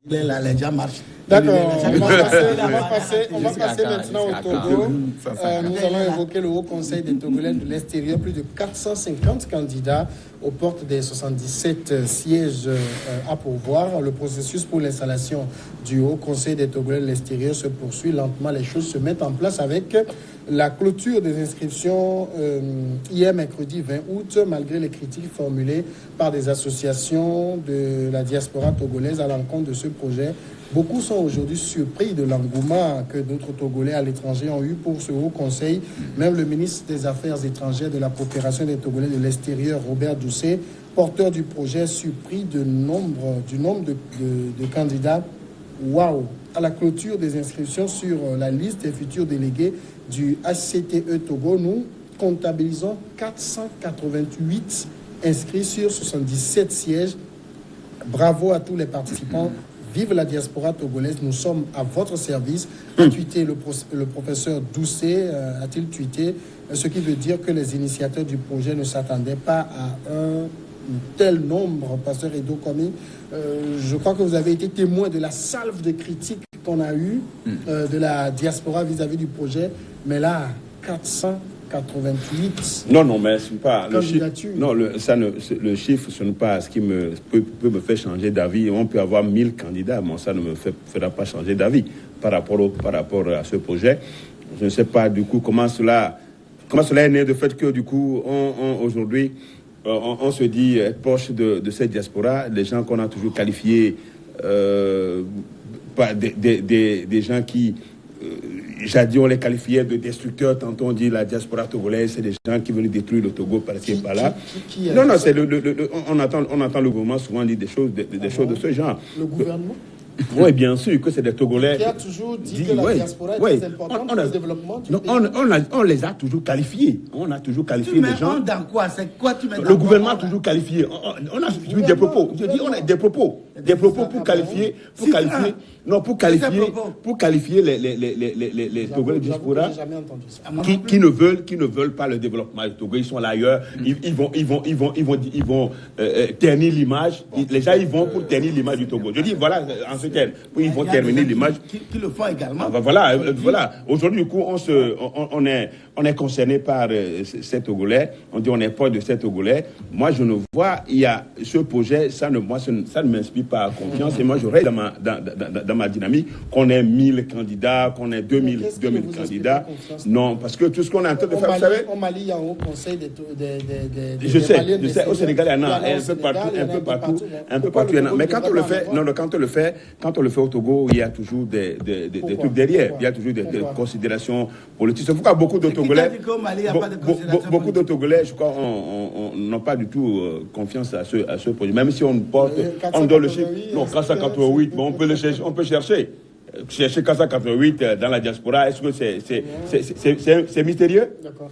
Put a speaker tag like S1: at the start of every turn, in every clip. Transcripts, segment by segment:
S1: Les gens marchent.
S2: D'accord, on va passer maintenant au Togo. Nous allons évoquer le Haut Conseil des Togolais de l'extérieur. Plus de 450 candidats aux portes des 77 sièges à pourvoir. Le processus pour l'installation du Haut Conseil des Togolais de l'extérieur se poursuit lentement. Les choses se mettent en place avec la clôture des inscriptions hier mercredi 20 août, malgré les critiques formulées par des associations de la diaspora togolaise à l'encontre de ce projet. Beaucoup sont aujourd'hui surpris de l'engouement que d'autres Togolais à l'étranger ont eu pour ce Haut Conseil. Même le ministre des Affaires étrangères de la coopération des Togolais de l'extérieur, Robert Doucet, porteur du projet, surpris du nombre de candidats. Waouh! À la clôture des inscriptions sur la liste des futurs délégués du HCTE Togo, nous comptabilisons 488 inscrits sur 77 sièges. Bravo à tous les participants. Vive la diaspora togolaise, nous sommes à votre service. A tweeté le professeur Doucet, a-t-il tweeté, ce qui veut dire que les initiateurs du projet ne s'attendaient pas à un tel nombre. Pasteur Edo Komi, je crois que vous avez été témoin de la salve de critiques qu'on a eue de la diaspora vis-à-vis du projet, mais là, 488.
S3: Non, mais ce n'est pas le chiffre. Non, le chiffre, ce n'est pas ce qui peut me faire changer d'avis. On peut avoir 1000 candidats, mais ça ne me fera pas changer d'avis par rapport à ce projet. Je ne sais pas du coup comment cela est né, de fait que du coup, aujourd'hui, on se dit être proche de cette diaspora, les gens qu'on a toujours qualifiés, des gens qui... Jadis, on les qualifiait de destructeurs. Tantôt, on dit la diaspora togolaise, c'est des gens qui veulent détruire le Togo par-ci et par-là. Non, c'est on entend le gouvernement souvent dire des choses de ce genre.
S2: Le gouvernement?
S3: Oui, bien sûr, que c'est des Togolais.
S2: Qui a toujours dit que la diaspora est très importante pour le développement du pays.
S3: On les a toujours qualifiés. On a toujours qualifié les gens.
S1: Dans quoi? C'est quoi tu mets dans
S3: le gouvernement a toujours qualifié. On a eu des propos. Je dis, on a des propos. Des propos pour qualifier. Pour qualifier les Togolais de diaspora qui ne veulent pas le développement du Togo. Ils sont là ailleurs. Ils vont ternir l'image. Les gens, ils vont pour ternir l'image du Togo. Je dis, voilà, en ce terme, ils vont terminer l'image.
S1: Qui le font également.
S3: Voilà. Aujourd'hui, du coup, on est concerné par ces Togolais. On dit, on est proche de ces Togolais. Moi, je ne vois, il y a ce projet, ça ne m'inspire pas confiance. Et moi, je reste dans ma dynamique, qu'on ait 1000 candidats, qu'on ait 2000 candidats. Non, parce que tout ce qu'on est en train de faire, vous savez...
S2: Au Mali, il y a un conseil des
S3: je sais, au Sénégal, il y en a un peu partout. Mais quand on le fait au Togo, il y a toujours des trucs derrière. Il y a toujours des considérations politiques. C'est pourquoi beaucoup de Togolais, je crois, n'ont pas du tout confiance à ce projet. Même si on porte, on donne le chiffre. Non, 488, on peut le chercher, on peut chercher. Chercher 488 dans la diaspora, est-ce que c'est mystérieux?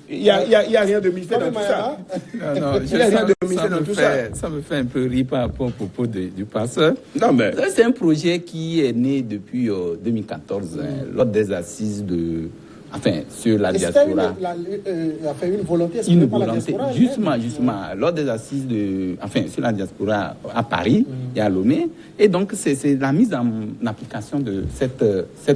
S3: Il n'y a rien de mystère dans tout ça.
S4: Ça me fait un peu rire par rapport au propos du passeur.
S3: Non, mais...
S4: C'est un projet qui est né depuis 2014, lors des assises sur la diaspora.
S2: Une volonté.
S4: Justement, lors des assises sur la diaspora à Paris et à Lomé. Et donc, c'est la mise en application de cette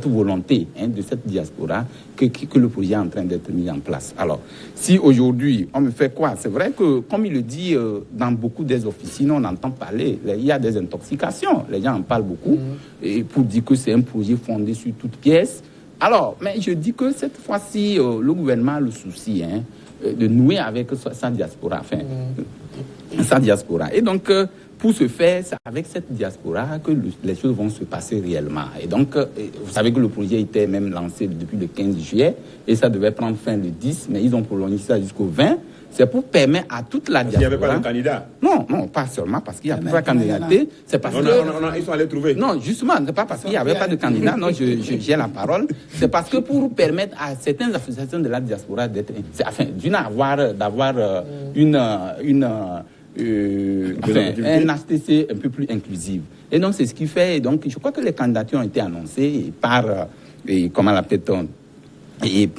S4: volonté de cette diaspora que le projet est en train d'être mis en place. Alors, si aujourd'hui, on me fait quoi? C'est vrai que, comme il le dit, dans beaucoup des officines, on entend parler, il y a des intoxications. Les gens en parlent beaucoup. Et pour dire que c'est un projet fondé sur toute pièce. Alors, mais je dis que cette fois-ci, le gouvernement a le souci de nouer avec sa diaspora. Sa diaspora. Et donc, pour ce faire, c'est avec cette diaspora que les choses vont se passer réellement. Et donc, vous savez que le projet était même lancé depuis le 15 juillet et ça devait prendre fin le 10, mais ils ont prolongé ça jusqu'au 20. C'est pour permettre à toute la diaspora...
S3: Il n'y avait pas de candidat?
S4: Non, pas seulement parce qu'il y a trois candidatés. C'est parce que...
S3: ils sont allés trouver.
S4: Non, justement, c'est pas parce qu'il n'y avait pas de candidat. Non, j'ai la parole. C'est parce que pour permettre à certaines associations de la diaspora d'être... d'avoir un HTC un peu plus inclusif. Et donc, c'est ce qui fait... Et donc, je crois que les candidatures ont été annoncées par... comment l'appelle-t-on? Et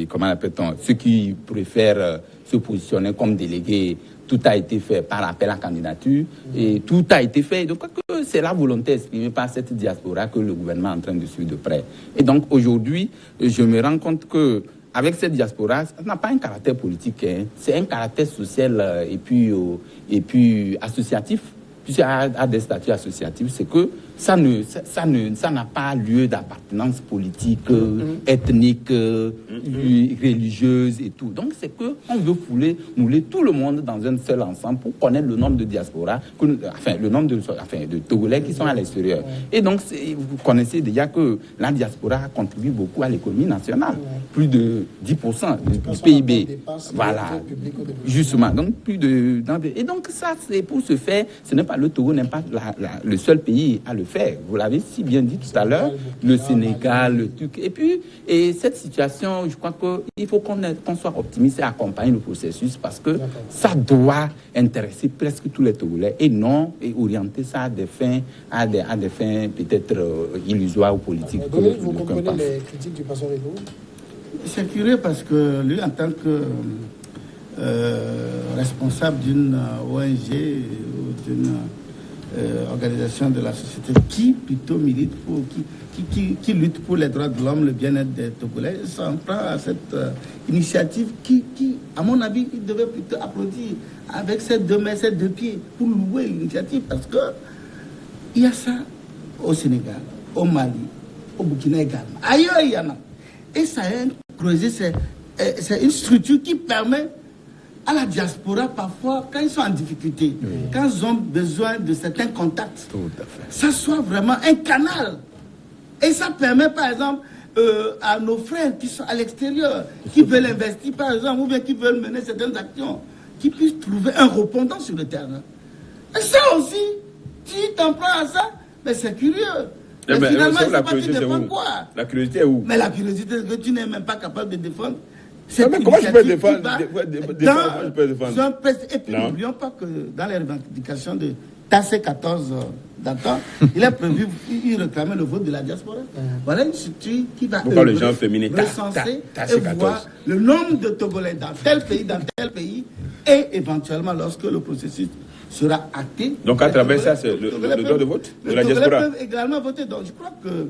S4: comment l'appelle-t-on, ceux qui préfèrent se positionner comme délégués tout a été fait par appel à candidature et tout a été fait. Donc, c'est la volonté exprimée par cette diaspora que le gouvernement est en train de suivre de près. Et donc, aujourd'hui, je me rends compte que avec cette diaspora, ça n'a pas un caractère politique, hein. C'est un caractère social et puis associatif. Puisque à des statuts associatifs, c'est que ça n'a pas lieu d'appartenance politique, ethnique, religieuse et tout. Donc c'est que on veut mouler tout le monde dans un seul ensemble pour connaître le nombre de diasporas, le nombre de Togolais qui sont à l'extérieur. Et donc vous connaissez déjà que la diaspora contribue beaucoup à l'économie nationale, plus de 10% du PIB. Voilà, justement. Donc et donc ça c'est pour ce faire, ce n'est pas le Togo n'est pas le seul pays à le faire. Vous l'avez si bien dit tout à l'heure, le Sénégal, le Turc. Et cette situation, je crois qu'il faut qu'on soit optimiste et accompagner le processus parce que ça doit intéresser presque tous les Togolais et non orienter ça à des fins peut-être illusoires ou politiques.
S2: Vous comprenez les critiques du pasteur Edo?
S1: C'est curieux parce que lui, en tant que responsable d'une ONG ou d'une organisation de la société qui plutôt milite pour, qui lutte pour les droits de l'homme, le bien-être des Togolais, s'en prend à cette initiative qui, à mon avis, il devait plutôt applaudir avec ses deux mains, ses deux pieds pour louer l'initiative parce que il y a ça au Sénégal, au Mali, au Burkina également. Ailleurs, il y en a. Et ça a creusé, c'est une structure qui permet à la diaspora, parfois, quand ils sont en difficulté, quand ils ont besoin de certains contacts, ça soit vraiment un canal. Et ça permet, par exemple, à nos frères qui sont à l'extérieur, qui veulent investir, par exemple, ou bien qui veulent mener certaines actions, qui puissent trouver un répondant sur le terrain. Et ça aussi, tu t'en prends à ça, mais c'est curieux. Mais finalement,
S3: la curiosité, c'est où? La curiosité est où?
S1: Mais la curiosité, c'est que tu n'es même pas capable de défendre.
S3: Mais comment je peux défendre?
S1: Et puis n'oublions pas que dans les revendications de TAC 14 d'antan, il a prévu, il réclamait le vote de la diaspora. Voilà une structure qui va recenser et voir le nombre de Togolais dans tel pays, et éventuellement lorsque le processus sera acté.
S3: Donc à travers ça, c'est le droit de vote de la diaspora.
S1: Les Togolais peuvent également voter. Donc je crois que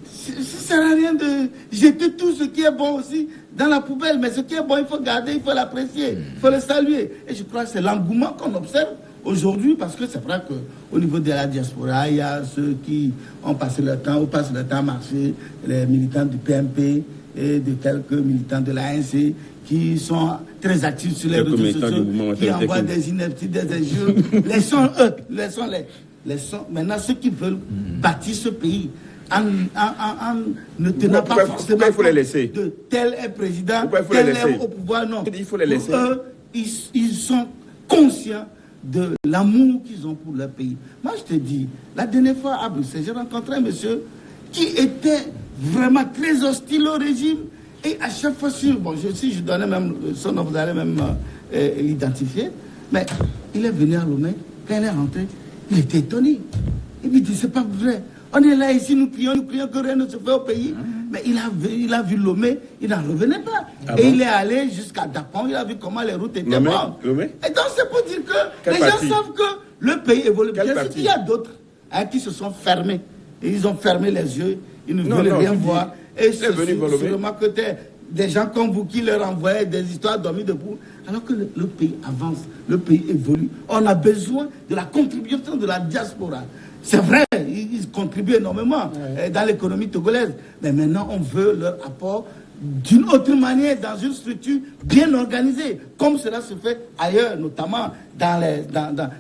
S1: ça ne sert à rien de jeter tout ce qui est bon aussi dans la poubelle. Mais ce qui est bon, il faut garder, il faut l'apprécier, il faut le saluer. Et je crois que c'est l'engouement qu'on observe aujourd'hui, parce que c'est vrai qu'au niveau de la diaspora, il y a ceux qui ont passé le temps, ou passent le temps à marcher, les militants du PMP et de quelques militants de l'ANC qui sont très actifs sur les réseaux sociaux, qui envoient des inepties, des injures. Maintenant, ceux qui veulent bâtir ce pays, en ne tenant pas forcément
S3: il faut les laisser.
S1: De tel est président, tel est au pouvoir, non.
S3: Il faut les laisser.
S1: Eux, ils sont conscients de l'amour qu'ils ont pour leur pays. Moi, je te dis, la dernière fois à Bruxelles, j'ai rencontré un monsieur qui était vraiment très hostile au régime. Et à chaque fois, je donnais même son nom, vous allez même l'identifier. Mais il est venu à Lomé, quand il est rentré, il était étonné. Il me dit, c'est pas vrai. On est là ici, nous prions que rien ne se fait au pays. Mais il a vu Lomé, il n'en revenait pas. Et il est allé jusqu'à Dapon, il a vu comment les routes étaient bonnes. Et donc c'est pour dire que les gens savent que le pays évolue. Bien sûr qu'il y a d'autres qui se sont fermés. Et ils ont fermé les yeux, ils ne veulent rien voir. Et c'est sûrement que des gens comme vous qui leur envoyaient des histoires dormies debout. Alors que le pays avance, le pays évolue. On a besoin de la contribution de la diaspora. C'est vrai, ils contribuent énormément dans l'économie togolaise. Mais maintenant, on veut leur apport d'une autre manière, dans une structure bien organisée, comme cela se fait ailleurs, notamment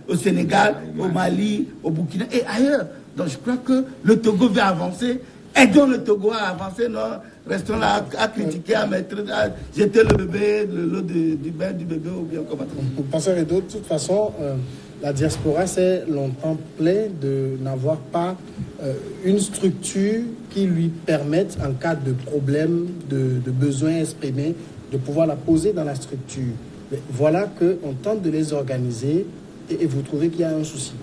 S1: au Sénégal, au Mali, au Burkina et ailleurs. Donc je crois que le Togo va avancer. Aidons le Togo à avancer, non? Restons là à critiquer, à jeter le bébé, l'eau du bain du bébé ou bien comment.
S2: Pour penser à d'autres, de toute façon, la diaspora s'est longtemps plaint de n'avoir pas une structure qui lui permette, en cas de problème, de besoin exprimé, de pouvoir la poser dans la structure. Mais voilà qu'on tente de les organiser et vous trouvez qu'il y a un souci.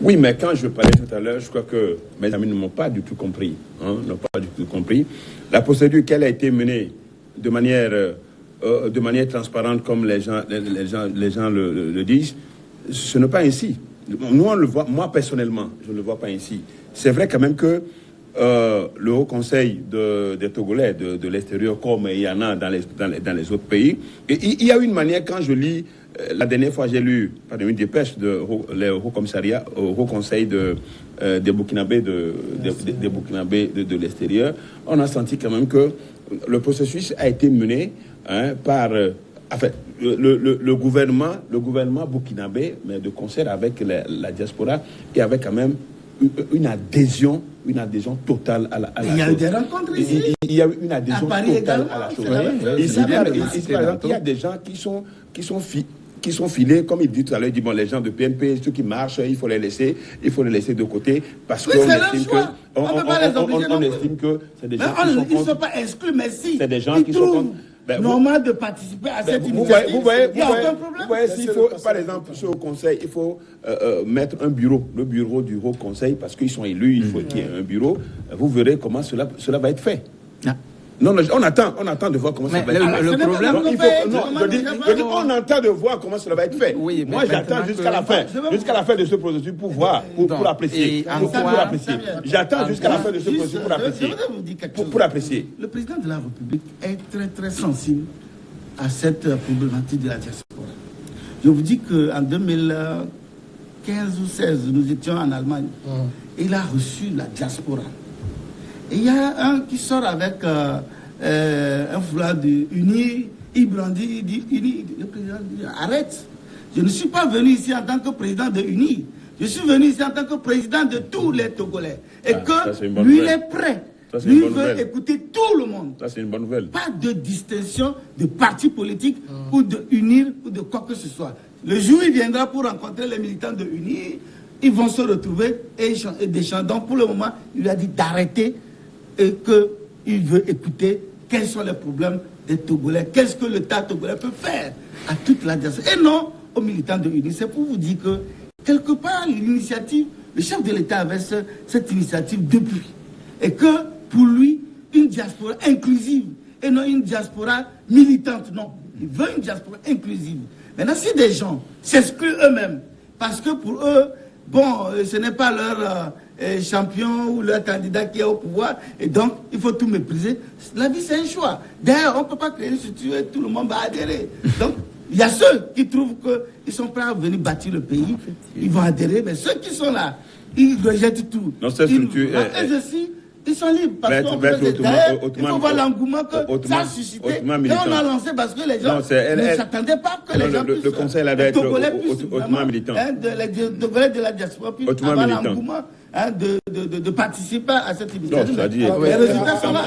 S3: Oui, mais quand je parlais tout à l'heure, je crois que mes amis ne m'ont pas du tout compris. N'ont pas du tout compris. La procédure qu'elle a été menée de manière de manière transparente comme les gens le disent. Ce n'est pas ainsi. Nous, on le voit, moi personnellement, je ne le vois pas ainsi. C'est vrai quand même que le Haut Conseil des Togolais de l'extérieur, comme il y en a dans les autres pays, et il y a une manière, quand je lis, la dernière fois j'ai lu une dépêche du Haut Commissariat, au Haut Conseil des Burkinabés de l'extérieur, on a senti quand même que le processus a été mené par... le gouvernement burkinabé, mais de concert avec la diaspora et avec quand même une adhésion totale à la chose.
S1: Il y a eu des rencontres ici.
S3: Il y a eu une adhésion totale à la chose. Ici, par exemple, il y a des gens qui sont filés, comme il dit tout à l'heure, il dit bon, les gens de PNP, ceux qui marchent, il faut les laisser de côté parce qu'on estime que c'est des gens qui ne sont pas exclus, mais si c'est des gens qui sont
S1: normal de participer à cette initiative.
S3: Vous voyez, s'il faut, par exemple, sur le Conseil, il faut mettre un bureau, le bureau du Haut Conseil, parce qu'ils sont élus, il faut qu'il y ait un bureau. Vous verrez comment cela va être fait. Non, on attend de voir comment ça va être fait.
S4: Le problème,
S3: on attend de voir comment cela va être fait.
S4: Oui,
S3: moi, j'attends jusqu'à la fin de ce processus pour voir, pour apprécier. J'attends jusqu'à la fin de ce processus pour apprécier.
S1: Le président de la République est très, très sensible à cette problématique de la diaspora. Je vous dis qu'en 2015 ou 2016, nous étions en Allemagne. Et il a reçu la diaspora. Et il y a un qui sort avec un foulard de Uni, il brandit, il dit Uni. Le président dit arrête. Je ne suis pas venu ici en tant que président de Uni. Je suis venu ici en tant que président de tous les Togolais. Et que lui, il est prêt. Lui veut écouter tout le monde.
S3: Ça, c'est une bonne nouvelle.
S1: Pas de distinction de parti politique ou de unir ou de quoi que ce soit. Le jour où il viendra pour rencontrer les militants de Uni, ils vont se retrouver et d'échanger. Donc pour le moment, il lui a dit d'arrêter et qu'il veut écouter quels sont les problèmes des Togolais, qu'est-ce que l'État togolais peut faire à toute la diaspora. Et non aux militants de l'Uni. C'est pour vous dire que, quelque part, l'initiative, le chef de l'État avait cette initiative depuis. Et que, pour lui, une diaspora inclusive, et non une diaspora militante, non. Il veut une diaspora inclusive. Maintenant, si des gens s'excluent eux-mêmes, parce que pour eux, bon, ce n'est pas leur champion ou leur candidat qui est au pouvoir, et donc il faut tout mépriser. La vie, c'est un choix. D'ailleurs, on ne peut pas créer une structure et tout le monde va adhérer. Donc, il y a ceux qui trouvent qu'ils sont prêts à venir bâtir le pays, ils vont adhérer, mais ceux qui sont là, ils rejettent tout.
S3: Non, cette structure
S1: ils sont libres. Parce il faut voir l'engouement que ça a suscité. Quand on a lancé, parce que les gens ne s'attendaient pas que les gens puissent...
S3: Le conseil là doit être hautement militant.
S1: Les Togolais de la diaspora puissent avoir l'engouement de participer à cette initiative.
S2: Les résultats sont là.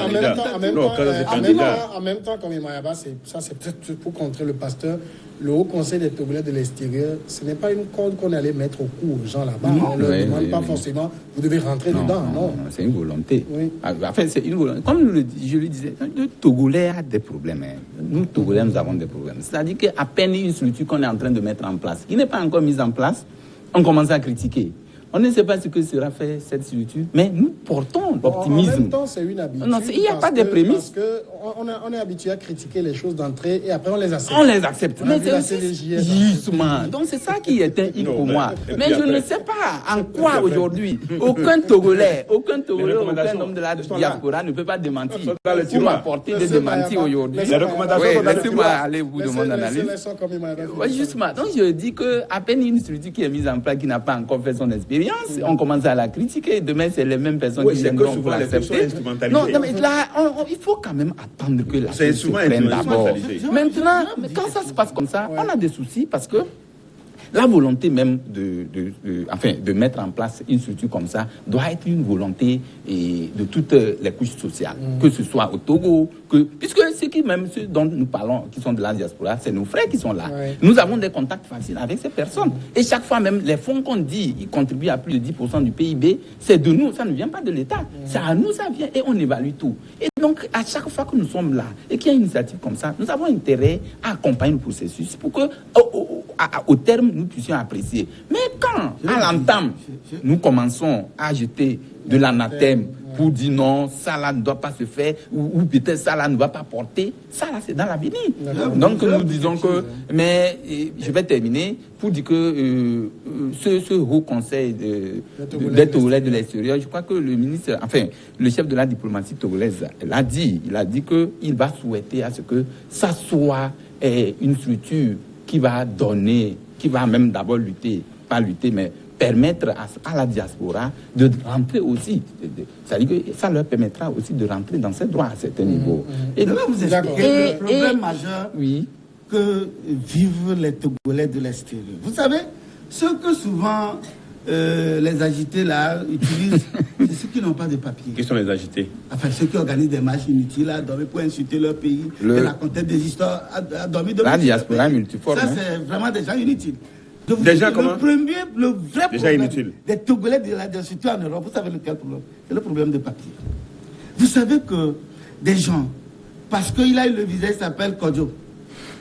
S2: En même temps, comme Imayaba, ça c'est peut-être pour contrer le pasteur, le Haut Conseil des Togolais de l'extérieur, ce n'est pas une corde qu'on allait mettre au cou aux gens là-bas. On ne leur demande pas forcément, vous devez rentrer dedans. Non,
S4: c'est une volonté.
S2: Oui.
S4: Enfin, c'est une volonté. Comme je le disais, le Togolais a des problèmes. Nous, Togolais, nous avons des problèmes. C'est-à-dire qu'à peine une structure qu'on est en train de mettre en place, qui n'est pas encore mise en place, on commence à critiquer. On ne sait pas ce que sera fait cette structure, mais nous portons l'optimisme.
S2: En même temps, c'est une habitude.
S4: Non, il n'y a pas de prémisse.
S2: Parce qu'on est habitué à critiquer les choses d'entrée et après on les accepte.
S4: On les accepte. Mais c'est justement. Donc c'est ça qui est un hic pour moi. Mais je ne sais pas en quoi aujourd'hui aucun Togolais, aucun homme de la diaspora ne peut pas démentir. Vous m'apportez des démentis aujourd'hui. Laissez-moi aller vous demander l'analyse. Justement. Donc je dis qu'à peine une structure qui est mise en place, qui n'a pas encore fait son expérience, on commence à la critiquer. Demain, c'est les mêmes personnes qui viendront pour l'accepter. Non, mais là, il faut quand même attendre que la chose se prenne d'abord. Maintenant, quand ça se passe comme ça, on a des soucis parce que la volonté même de mettre en place une structure comme ça doit être une volonté de toutes les couches sociales, que ce soit au Togo, puisque ceux dont nous parlons, qui sont de la diaspora, c'est nos frères qui sont là. Ouais. Nous avons des contacts faciles avec ces personnes. Et chaque fois même, les fonds qu'on dit, ils contribuent à plus de 10% du PIB, c'est de nous, ça ne vient pas de l'État. C'est à nous, ça vient et on évalue tout. Et donc, à chaque fois que nous sommes là et qu'il y a une initiative comme ça, nous avons intérêt à accompagner le processus pour que, au terme, nous puissions apprécier. Mais quand, à l'entame, nous commençons à jeter de l'anathème pour dire non, ça là ne doit pas se faire, ou peut-être ça là ne va pas porter. Ça là, c'est dans l'avenir. Donc nous disons que, mais je vais terminer pour dire que ce haut conseil des Togolais de l'extérieur, je crois que le ministre, enfin le chef de la diplomatie togolaise l'a dit, il a dit qu'il va souhaiter à ce que ça soit une structure qui va donner, qui va même d'abord lutter, pas lutter, mais permettre à la diaspora de rentrer aussi. C'est-à-dire que ça leur permettra aussi de rentrer dans ses droits à certains niveaux.
S1: Et là, vous expliquez le problème majeur que vivent les Togolais de l'extérieur. Vous savez, ce que souvent les agités là utilisent, c'est ceux qui n'ont pas de papier.
S3: Qui sont les agités? Enfin,
S1: ceux qui organisent des marches inutiles à dormir pour insulter leur pays, et raconter des histoires à dormir de
S4: la diaspora multiforme.
S1: Ça, c'est vraiment des gens inutiles.
S3: Déjà comment?
S1: Le vrai
S3: déjà
S1: problème
S3: inutile.
S1: Des Togolais de la diaspora en Europe, vous savez lequel problème? C'est le problème de papier. Vous savez que des gens, parce qu'il a eu le visa, il s'appelle Kodjo.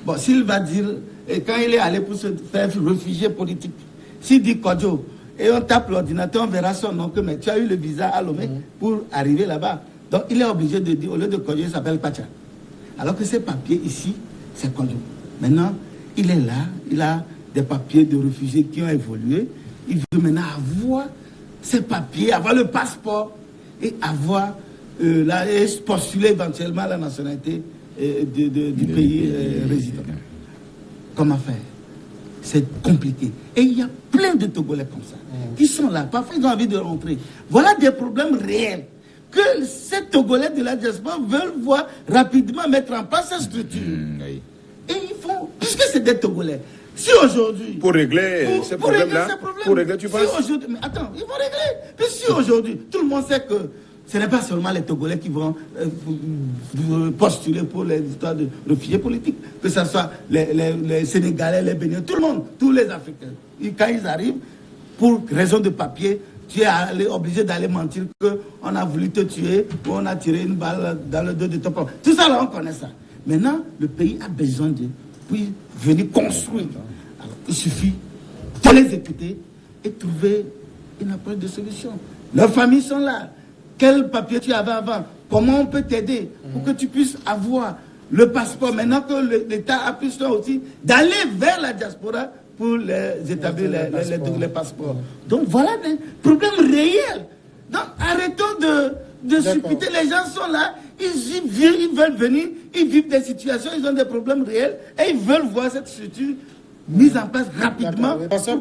S1: Bon, s'il va dire, et quand il est allé pour se faire réfugié politique, s'il dit Kodjo, et on tape l'ordinateur, on verra son nom, que mais tu as eu le visa à Lomé pour arriver là-bas. Donc il est obligé de dire, au lieu de Kodjo, il s'appelle Pacha. Alors que ces papiers ici, c'est Kodjo. Maintenant, il est là, il a des papiers de réfugiés qui ont évolué. Il veut maintenant avoir ces papiers, avoir le passeport et avoir et postuler éventuellement la nationalité du pays résident. Comment faire? C'est compliqué. Et il y a plein de Togolais comme ça, qui sont là. Parfois, ils ont envie de rentrer. Voilà des problèmes réels que ces Togolais de la diaspora veulent voir rapidement mettre en place cette structure. Et ils font, puisque c'est des Togolais, si aujourd'hui...
S3: Pour régler ces problèmes-là, pour régler, tu penses?
S1: Mais attends, ils vont régler. Mais si aujourd'hui, tout le monde sait que ce n'est pas seulement les Togolais qui vont postuler pour les histoires de réfugiés politiques, que ce soit les Sénégalais, les Béninois, tout le monde, tous les Africains. Et quand ils arrivent, pour raison de papier, tu es obligé d'aller mentir qu'on a voulu te tuer ou on a tiré une balle dans le dos de ton papa. Tout ça, là, on connaît ça. Maintenant, le pays a besoin de venir construire. Alors, il suffit de les écouter et trouver une approche de solution. Leurs familles sont là. Quel papier tu avais avant? Comment on peut t'aider pour que tu puisses avoir le passeport? Maintenant que l'État a pris soin aussi d'aller vers la diaspora pour les établir les passeports. Donc voilà des problèmes réels. Donc arrêtons de supputer. Les gens sont là, ils veulent venir, ils vivent des situations, ils ont des problèmes réels et ils veulent voir cette structure mise en place rapidement.
S2: Parce qu'il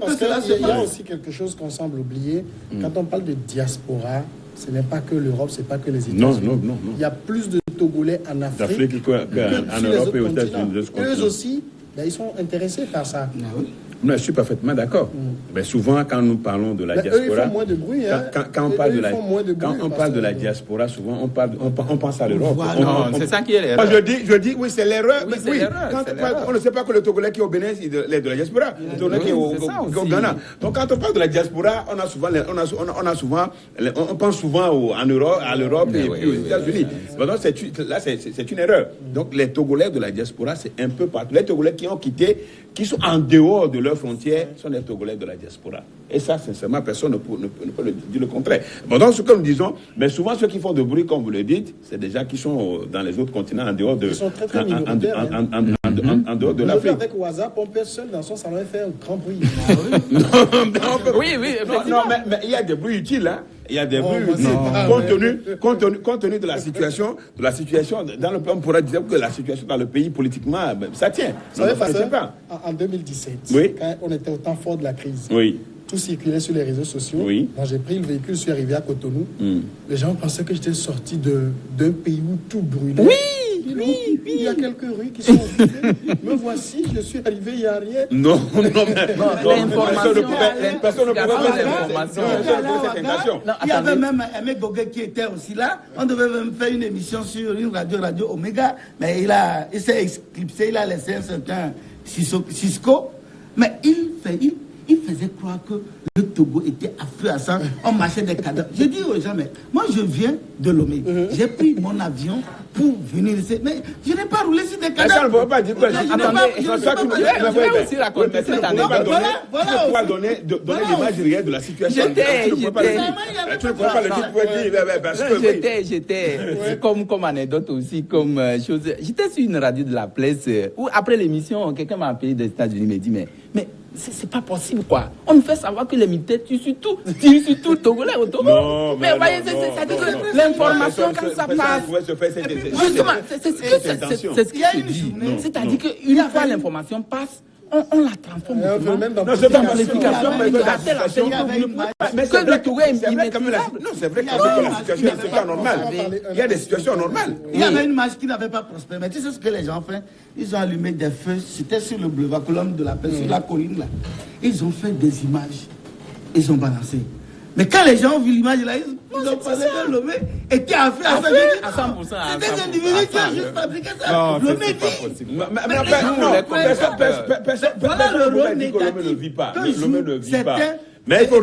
S2: y a aussi quelque chose qu'on semble oublier. Quand on parle de diaspora, ce n'est pas que l'Europe, ce n'est pas que les États-Unis.
S3: Non.
S2: Il y a plus de Togolais en Afrique qu'en
S3: Europe et aux États-Unis.
S2: Eux aussi, ils sont intéressés par ça.
S3: Non, je suis parfaitement d'accord. Mais souvent, quand nous parlons de la diaspora,
S2: eux, ils font moins de bruit.
S3: Quand on parle de la diaspora, souvent on pense à l'Europe.
S4: C'est ça qui est l'erreur.
S3: Je dis, oui, c'est l'erreur.
S4: Oui, c'est l'erreur.
S3: On ne sait pas que le Togolais qui est au Bénin, il est de la diaspora. Le Togolais qui est au Ghana. Donc, quand on parle de la diaspora, on pense souvent à l'Europe et puis aux États-Unis. Là, c'est une erreur. Donc, les Togolais de la diaspora, c'est un peu partout. Les Togolais qui ont quitté, qui sont en dehors de leurs frontières, sont les Togolais de la diaspora. Et ça, sincèrement, personne ne peut dire le contraire. Bon, donc, ce que nous disons, mais souvent, ceux qui font de bruit, comme vous le dites, c'est des gens qui sont dans les autres continents, en dehors de...
S2: Ils sont très minoritaires.
S3: En dehors de l'Afrique.
S2: Avec WhatsApp, on peut seul dans son salon et faire un grand bruit.
S4: Oui,
S3: non, mais il y a des bruits utiles, hein. Il y a des bruits compte tenu de la situation dans le plan, on pourrait dire que la situation dans le pays politiquement, ça tient.
S2: Ça pas. En 2017, quand on était au temps fort de la crise, tout circulait sur les réseaux sociaux. Moi, j'ai pris le véhicule, je suis arrivé à Cotonou. Les gens pensaient que j'étais sorti d'un pays où tout brûlait. Il y a quelques rues qui sont occupées. Me voici, je suis arrivé, il n'y a rien.
S3: Non,
S1: personne ne pouvait il y avait même Aimé Goguet qui était aussi là. On devait même faire une émission sur une radio Omega, mais il s'est éclipsé, il a laissé un certain Cisco. Mais il faisait croire que le Togo était à feu à sang, on marchait des cadavres. Je dis aux gens, mais moi je viens de Lomé, j'ai pris mon avion pour venir ici, mais je n'ai pas roulé sur des cadavres.
S3: Ça ne veut pas dire que
S4: je vais aussi raconter cette année.
S3: Tu peux donner l'image réelle de la situation. Tu ne peux pas le dire pour dire, parce que
S4: j'étais comme anecdote aussi, comme chose. J'étais sur une radio de la place où après l'émission, quelqu'un m'a appelé des États-Unis, m'a dit, mais c'est pas possible, quoi. On nous fait savoir que les militaires tuent sur tout Togolais au Togo. Mais voyez, ça dit que l'information, quand ça passe. Justement, c'est ce qui se dit. C'est-à-dire qu'une fois l'information passe, on la transforme.
S3: Non, c'est pas l'amplification, mais c'est vrai que la situation n'est pas normale. Il y a des situations normales.
S1: Il y avait une marche qui n'avait pas prospéré. Mais tu sais ce que les gens ont fait? Ils ont allumé des feux. C'était sur le boulevard Colombe de la Paix, sur la colline là. Ils ont fait des images. Ils ont balancé. Mais quand les gens ont vu l'image là, ils ont pensé que Lomé était à feu à 100%. C'était des individus qui ont juste fabriqué ça. Lomé dit.
S3: Personne ne vit pas. Lomé ne vit pas. Mais il faut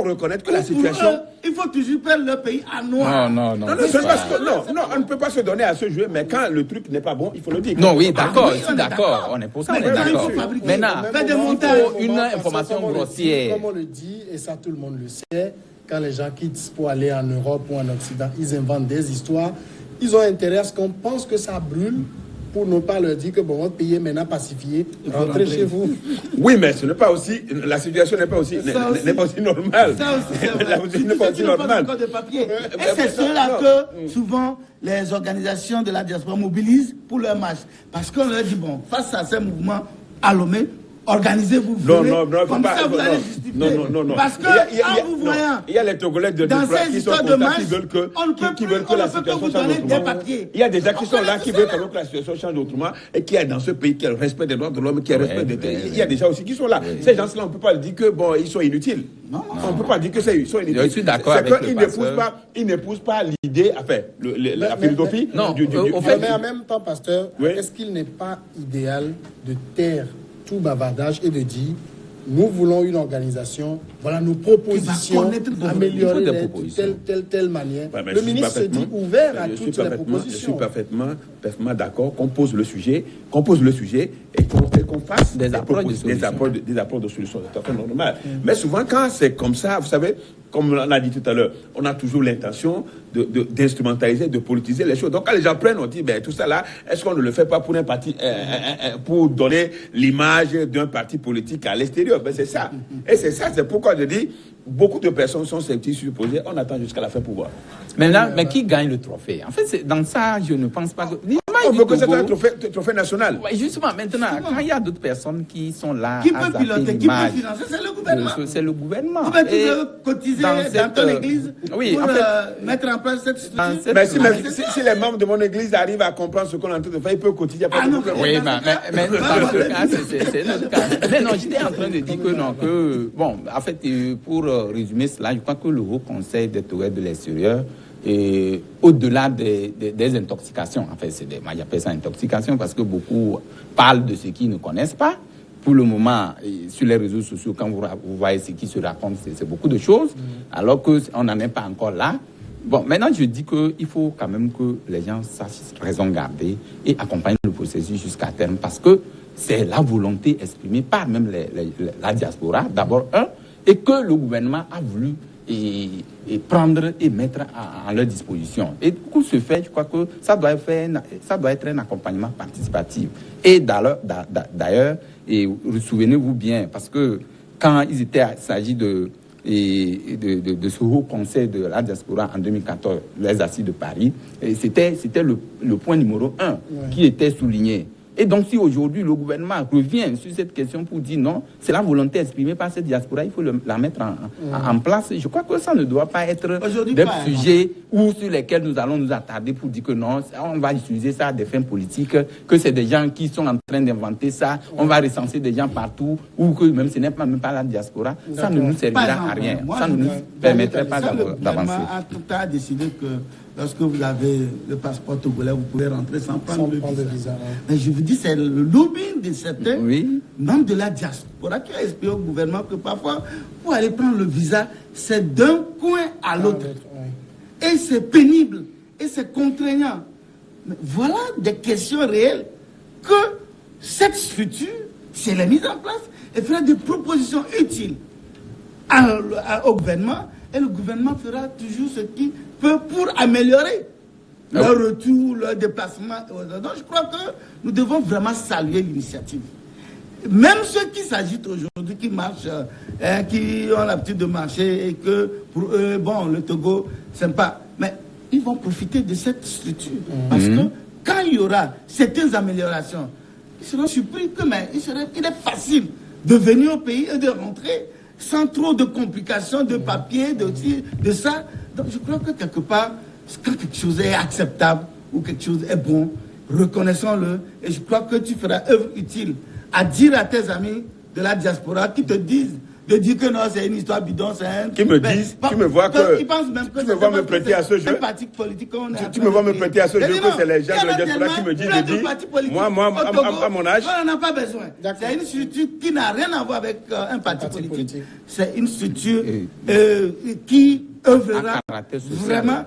S3: reconnaître que la situation.
S1: Il faut toujours perdre le pays à noir.
S3: Non, on ne peut pas se donner à ce jeu, mais quand le truc n'est pas bon, il faut le dire.
S4: Non, oui, d'accord, d'accord. On est pour ça, on est d'accord. Maintenant, il faut une information grossière.
S2: Comme on le dit, et ça tout le monde le sait, quand les gens quittent pour aller en Europe ou en Occident, ils inventent des histoires. Ils ont intérêt à ce qu'on pense que ça brûle, pour ne pas leur dire que bon, votre pays est maintenant pacifié, rentrez chez vous.
S3: Oui, mais ce n'est pas aussi, la situation n'est pas aussi normale.
S1: Ça aussi, la situation n'est pas aussi normale. Et c'est cela que souvent les organisations de la diaspora mobilisent pour leur marche. Parce qu'on leur dit, bon, face à ces mouvements à Lomé, organisez-vous.
S3: Non,
S1: parce que, en vous voyant,
S3: il y a les Togolais de diaspora qui sont contents, qui veulent que la situation change autrement. Il y a des gens qui sont là, qui veulent que la situation change autrement et qui est dans ce pays, qui a le respect des droits de l'homme, qui a le respect des terres. Il y a des gens aussi qui sont là. Ces gens-là, on ne peut pas dire que bon, ils sont inutiles. On ne peut pas dire que ils sont inutiles.
S4: Je suis d'accord avec
S3: ils n'épousent pas l'idée, enfin, la philosophie du.
S2: Mais en même temps, pasteur, est-ce qu'il n'est pas idéal de taire tout bavardage et de dire nous voulons une organisation, voilà nos propositions, améliorer telle manière. Le ministre se dit ouvert à toutes les propositions.
S3: Je suis parfaitement d'accord qu'on pose le sujet et qu'on fasse des apports de solutions. C'est tout à fait normal. Mais souvent, quand c'est comme ça, vous savez, comme on a dit tout à l'heure, on a toujours l'intention d'instrumentaliser, de politiser les choses. Donc quand les gens prennent, on dit, ben tout ça là, est-ce qu'on ne le fait pas pour un parti, pour donner l'image d'un parti politique à l'extérieur? Ben c'est ça. Et c'est ça, c'est pourquoi je dis, beaucoup de personnes sont sceptiques sur le projet, on attend jusqu'à la fin pour voir.
S4: Maintenant, mais qui gagne le trophée? En fait, dans ça, je ne pense pas que...
S3: On veut que c'est un trophée national.
S4: Ouais, justement, maintenant, quand il y a d'autres personnes qui sont là
S1: qui peut piloter, qui peut financer, c'est le gouvernement.
S4: C'est le gouvernement.
S1: Tu veux cotiser dans ton église pour mettre en place cette structure.
S3: Mais si les membres de mon église arrivent à comprendre ce qu'on est en train de faire, ils peuvent cotiser.
S4: Oui, mais dans ce cas, c'est notre cas. Mais non, j'étais en train de dire que non, que... Bon, en fait, pour résumer cela, je crois que le Haut Conseil des Touaregs de l'extérieur, et au-delà des intoxications, en fait, moi j'appelle ça intoxication parce que beaucoup parlent de ce qu'ils ne connaissent pas. Pour le moment, sur les réseaux sociaux, quand vous voyez ce qui se raconte, c'est beaucoup de choses, alors qu'on n'en est pas encore là. Bon, maintenant je dis qu'il faut quand même que les gens sachent raison garder et accompagner le processus jusqu'à terme parce que c'est la volonté exprimée par même la diaspora, d'abord et que le gouvernement a voulu et prendre et mettre à leur disposition. Et pour ce fait, je crois que ça doit être un accompagnement participatif. Et d'ailleurs, souvenez-vous bien, parce que quand il s'agit de ce haut conseil de la diaspora en 2014, les assises de Paris, c'était le point numéro 1 qui était souligné. Et donc, si aujourd'hui le gouvernement revient sur cette question pour dire non, c'est la volonté exprimée par cette diaspora, il faut la mettre en place. Je crois que ça ne doit pas être des sujets sur lesquels nous allons nous attarder pour dire que non, on va utiliser ça à des fins politiques, que c'est des gens qui sont en train d'inventer ça, on va recenser des gens partout, ou que même ce n'est même pas la diaspora. Ça ne nous servira à rien. Ça ne nous permettrait pas d'avancer.
S1: Le gouvernement a décidé que lorsque vous avez le passeport togolais, vous pouvez rentrer sans prendre le visa. Mais je vous dis, c'est le lobbying de certains membres de la diaspora qui a expliqué au gouvernement que parfois, pour aller prendre le visa, c'est d'un coin à l'autre. Et c'est pénible, et c'est contraignant. Mais voilà des questions réelles que cette structure, si elle est mise en place, elle fera des propositions utiles au gouvernement, et le gouvernement fera toujours ce qu'il peut pour améliorer leur retour, leur déplacement. Donc je crois que nous devons vraiment saluer l'initiative. Même ceux qui s'agitent aujourd'hui, qui marchent, qui ont l'habitude de marcher et que pour eux, bon, le Togo, sympa, mais ils vont profiter de cette structure. Parce que quand il y aura certaines améliorations, ils seront surpris que il est facile de venir au pays et de rentrer sans trop de complications, de papiers, de ça. Donc je crois que quelque part, quand quelque chose est acceptable ou quelque chose est bon, reconnaissons-le. Et je crois que tu feras œuvre utile à dire à tes amis de la diaspora qui te disent de dire que non, c'est une histoire bidon, c'est un...
S3: Qui me disent, qui me voient que...
S1: Ils pensent même que
S3: tu me vois me prêter à ce jeu. Tu me vois me prêter à ce jeu, que c'est les gens de la diaspora qui me disent, moi, à mon âge...
S1: On n'en a pas besoin. C'est une structure qui n'a rien à voir avec un parti politique. C'est une structure qui œuvrera vraiment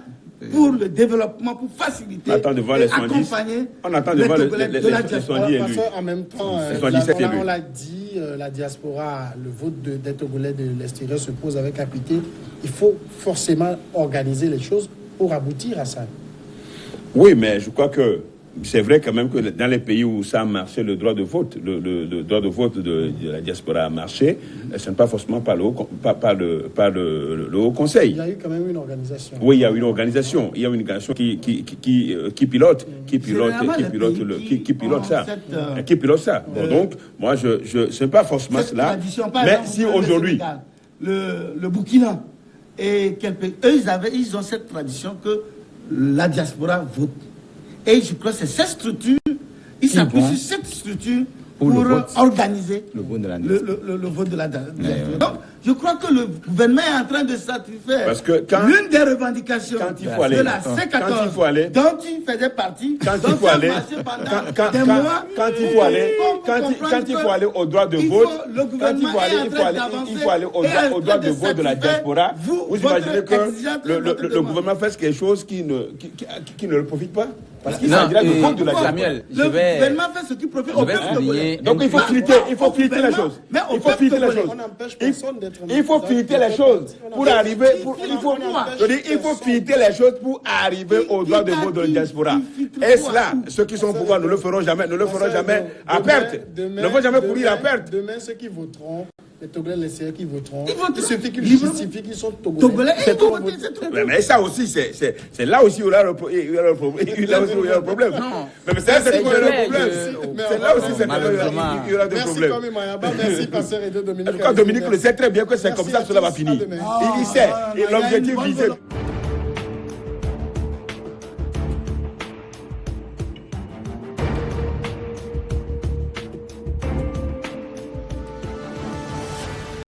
S1: pour le développement, pour faciliter et accompagner
S3: on attend de voir
S1: de la diaspora.
S2: En même temps, on l'a dit, la diaspora, le vote des Togolais de l'extérieur se pose avec acuité. Il faut forcément organiser les choses pour aboutir à ça.
S3: Oui, mais je crois que c'est vrai quand même que dans les pays où ça a marché, le droit de vote, le droit de vote de la diaspora a marché, ce n'est pas forcément par le Haut Conseil.
S2: Il y a eu quand même une organisation.
S3: Oui, il y a une organisation. Il y a une organisation qui pilote ça. Donc, moi, je ne pas forcément cela. Mais si aujourd'hui...
S1: Le Burkina et eux, ils ont cette tradition que la diaspora vote. Et je crois que c'est cette structure, ils s'appuient sur cette structure pour organiser le vote de la diaspora. Donc, je crois que le gouvernement est en train de satisfaire l'une des revendications de la C14 dont il faisait partie,
S3: quand il faut aller au droit de vote, il faut aller au droit de vote de la diaspora. Vous imaginez que le gouvernement fait quelque chose qui ne le profite pas? Parce qu'il s'agira de vote de la diaspora.
S1: Le gouvernement fait ce qui profite au peuple togolais.
S3: Donc il faut filtrer les choses. Il faut filtrer les choses. Il faut filtrer les choses pour arriver. Il faut filtrer les choses pour arriver au droit de vote de la diaspora. Et cela, ceux qui sont au pouvoir ne le feront jamais. Ne le feront jamais à perte. Ne vont jamais courir à perte.
S2: Demain, ceux qui voteront, les Togolais, les CR qui voteront, il suffit qu'ils justifient qu'ils sont Togolais.
S3: Mais ça aussi, c'est là aussi où il y a le problème. Mais c'est là où il y a le problème. C'est là aussi il y aura des problèmes.
S2: Merci Mayaba, merci Pasteur et Dominique.
S3: Dominique le sait très bien que c'est comme ça que cela va finir. Il sait. Et l'objectif visé.